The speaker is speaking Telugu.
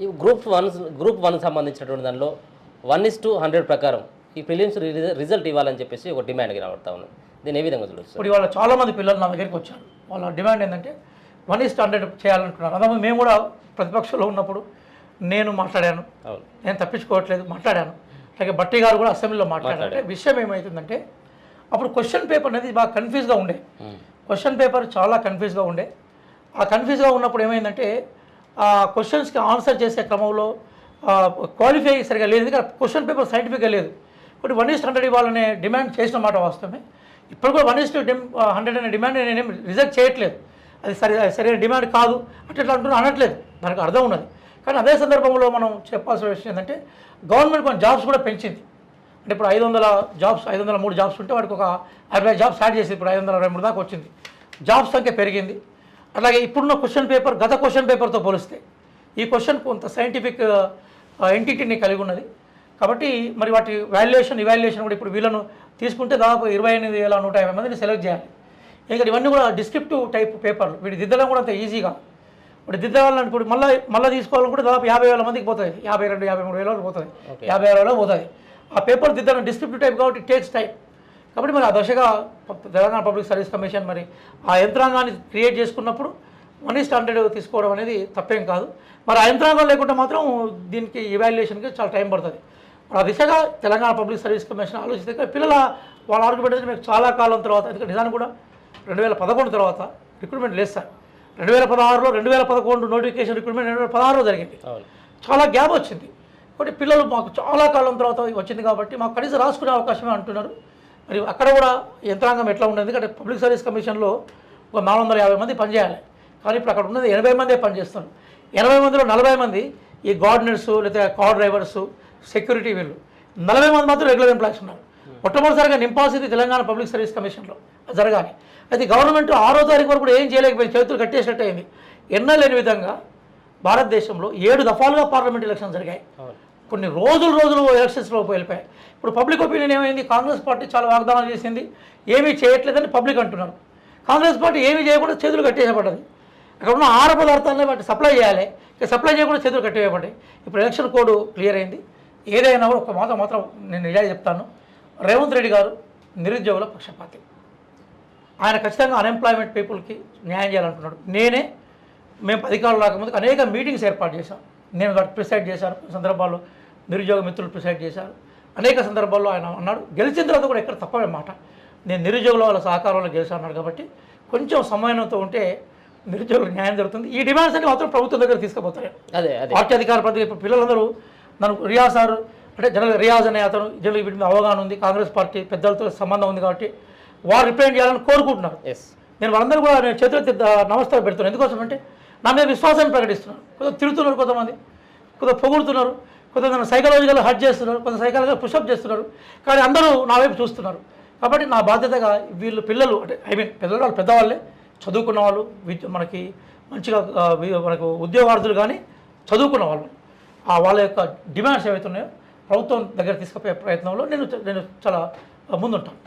ఈ గ్రూప్ వన్ సంబంధించినటువంటి దానిలో 1:100 ప్రకారం ఈ ప్రిలిమ్స్ రిజల్ట్ ఇవ్వాలని చెప్పేసి ఒక డిమాండ్కి రాబడతా ఉన్నాం. దీన్ని ఏ విధంగా చూడొచ్చు? ఇప్పుడు ఇవాళ చాలామంది పిల్లలు నా దగ్గరికి వచ్చారు. వాళ్ళ డిమాండ్ ఏంటంటే 1:100 చేయాలనుకున్నారు. అదే మేము కూడా ప్రతిపక్షంలో ఉన్నప్పుడు నేను మాట్లాడాను, నేను తప్పించుకోవట్లేదు, మాట్లాడాను. అలాగే బట్టి గారు కూడా అసెంబ్లీలో మాట్లాడారు. అంటే విషయం ఏమవుతుందంటే అప్పుడు క్వశ్చన్ పేపర్ అనేది బాగా కన్ఫ్యూజ్గా ఉండే. క్వశ్చన్ పేపర్ చాలా కన్ఫ్యూజ్గా ఉండే. ఆ కన్ఫ్యూజ్గా ఉన్నప్పుడు ఏమైందంటే ఆ క్వశ్చన్స్కి ఆన్సర్ చేసే క్రమంలో క్వాలిఫై సరిగా లేదు. ఎందుకంటే క్వశ్చన్ పేపర్ సైంటిఫిక్గా లేదు. ఇప్పుడు 1:100 ఇవ్వాలనే డిమాండ్ చేసిన మాట వాస్తవమే. ఇప్పుడు కూడా 1:100 అనే డిమాండ్ నేనేం రిజెక్ట్ చేయట్లేదు. అది సరైన డిమాండ్ కాదు అట్లా అనట్లేదు, దానికి అర్థం ఉన్నది. కానీ అదే సందర్భంలో మనం చెప్పాల్సిన విషయం ఏంటంటే గవర్నమెంట్ కొన్ని జాబ్స్ కూడా పెంచింది. అంటే ఇప్పుడు 503 జాబ్స్ ఉంటే వాడికి ఒక 50 జాబ్స్ యాడ్ చేసి ఇప్పుడు 523 దాకా వచ్చింది. జాబ్స్ సంఖ్య పెరిగింది. అలాగే ఇప్పుడున్న క్వశ్చన్ పేపర్ గత క్వశ్చన్ పేపర్తో పోలిస్తే ఈ క్వశ్చన్ కొంత సైంటిఫిక్ ఎంటిటీని కలిగి ఉన్నది. కాబట్టి మరి వాటి ఇవాల్యుయేషన్ కూడా ఇప్పుడు వీళ్ళను తీసుకుంటే దాదాపు 28,150 మందిని సెలెక్ట్ చేయాలి. ఇంకా ఇవన్నీ కూడా డిస్క్రిప్టివ్ టైప్ పేపర్లు. వీటి దిద్దడం కూడా అంత ఈజీగా ఇప్పుడు దిద్దవాళ్ళని ఇప్పుడు మళ్ళీ తీసుకోవాలని కూడా దాదాపు 50,000 మందికి పోతుంది. 52,000-53,000 వరకు పోతుంది, 50,000 పోతుంది. ఆ పేపర్ దిద్దడం డిస్క్రిప్టివ్ టైప్ కాబట్టి టేక్స్ టైం. కాబట్టి మరి ఆ దశగా తెలంగాణ పబ్లిక్ సర్వీస్ కమిషన్ మరి ఆ యంత్రాంగాన్ని క్రియేట్ చేసుకున్నప్పుడు 1:100 తీసుకోవడం అనేది తప్పేం కాదు. మరి ఆ యంత్రాంగం లేకుండా మాత్రం దీనికి ఇవాల్యుయేషన్కి చాలా టైం పడుతుంది. ఆ దిశగా తెలంగాణ పబ్లిక్ సర్వీస్ కమిషన్ ఆలోచిస్తే వాళ్ళ ఆర్గ్యుమెంట్ అయితే మీకు చాలా కాలం తర్వాత, ఎందుకంటే నిజానికి కూడా 2011 తర్వాత రిక్రూట్మెంట్ లేదు సార్. 2016లో 2011 నోటిఫికేషన్ రిక్రూట్మెంట్ 2016లో జరిగింది. చాలా గ్యాప్ వచ్చింది. కాబట్టి పిల్లలు మాకు చాలా కాలం తర్వాత వచ్చింది కాబట్టి మాకు కనీసం రాసుకునే అవకాశమే అంటున్నారు. మరి అక్కడ కూడా యంత్రాంగం ఎట్లా ఉండదు, ఎందుకంటే పబ్లిక్ సర్వీస్ కమిషన్లో ఒక 450 మంది పనిచేయాలి. కానీ ఇప్పుడు అక్కడ ఉన్నది 80 మందే పనిచేస్తారు. 80 మందిలో 40 మంది ఈ గార్డెనర్స్ లేదా కార్ డ్రైవర్సు, సెక్యూరిటీ వీళ్ళు, 40 మంది మాత్రం రెగ్యులర్ ఎంప్లాయీస్ ఉన్నారు. మొట్టమొదటిసారిగా నింపాల్సింది తెలంగాణ పబ్లిక్ సర్వీస్ కమిషన్లో జరగాలి. అయితే గవర్నమెంట్ 6వ తారీఖు వరకు కూడా ఏం చేయలేకపోయింది, చేతులు కట్టేసినట్టు అయింది. ఎన్నలేని విధంగా భారతదేశంలో 7 దఫాలుగా పార్లమెంట్ ఎలక్షన్ జరిగాయి. కొన్ని రోజులు ఎలక్షన్స్లో వెళ్ళిపోయాయి. ఇప్పుడు పబ్లిక్ ఒపీనియన్ ఏమైంది, కాంగ్రెస్ పార్టీ చాలా వాగ్దానాలు చేసింది, ఏమీ చేయట్లేదని పబ్లిక్ అంటున్నారు. కాంగ్రెస్ పార్టీ ఏమీ చేయకుండా చేతులు కట్టేయబడ్డది. అక్కడ ఉన్న ఆహార పదార్థాలని వాటి సప్లై చేయాలి, ఇక సప్లై చేయకుండా చేతులు కట్టేయబడ్డాయి. ఇప్పుడు ఎలక్షన్ కోడ్ క్లియర్ అయింది. ఏదైనా కూడా ఒక మాత్రం నేను నిజాలు చెప్తాను, రేవంత్ రెడ్డి గారు నిరుద్యోగుల పక్షపాతి. ఆయన ఖచ్చితంగా అన్ఎంప్లాయ్మెంట్ పీపుల్కి న్యాయం చేయాలంటున్నాడు. మేము అధికారులు రాకముందుకు అనేక మీటింగ్స్ ఏర్పాటు చేశాం. నేను వాటి ప్రిసైడ్ చేశాను. కొన్ని సందర్భాల్లో నిరుద్యోగ మిత్రులు ప్రిసైడ్ చేశారు. అనేక సందర్భాల్లో ఆయన అన్నాడు, గెలిచిన తర్వాత కూడా ఎక్కడ తప్పమే మాట, నేను నిరుద్యోగుల వాళ్ళ సహకారంలో గెలిచాను అన్నాడు. కాబట్టి కొంచెం సమన్వయంతో ఉంటే నిరుద్యోగులకు న్యాయం జరుగుతుంది. ఈ డిమాండ్స్ అన్ని మాత్రం ప్రభుత్వం దగ్గర తీసుకుపోతాయి. అదే పార్టీ అధికార ప్రతి ఇప్పుడు పిల్లలందరూ నన్ను రియాజ్ సార్ అంటే జనరల్ రియాజ్ అనే అతను జనరల్ వీటి మీద అవగాహన ఉంది, కాంగ్రెస్ పార్టీ పెద్దలతో సంబంధం ఉంది కాబట్టి వారు రిప్రజెంట్ చేయాలని కోరుకుంటున్నారు. నేను వాళ్ళందరూ కూడా నేను చేతులెత్తి నమస్కారం పెడుతున్నాను. ఎందుకోసం అంటే నా మీద విశ్వాసాన్ని ప్రకటిస్తున్నారు. కొంత తిరుగుతున్నారు, కొంతమంది కొంత పొగుడుతున్నారు, కొంతమంది సైకలాజికల్ హర్ట్ చేస్తున్నారు, కొంత సైకలాజికల్ పుషప్ చేస్తున్నారు. కానీ అందరూ నా వైపు చూస్తున్నారు. కాబట్టి నా బాధ్యతగా వీళ్ళు పిల్లలు అంటే పెద్దవాళ్ళు పెద్దవాళ్ళే, చదువుకున్న వాళ్ళు, మనకి మంచిగా మనకు ఉద్యోగార్థులు కానీ చదువుకున్న వాళ్ళు వాళ్ళ యొక్క డిమాండ్స్ ఏవైతే ఉన్నాయో ప్రభుత్వం దగ్గర తీసుకుపోయే ప్రయత్నంలో నేను చాలా ముందుంటాను.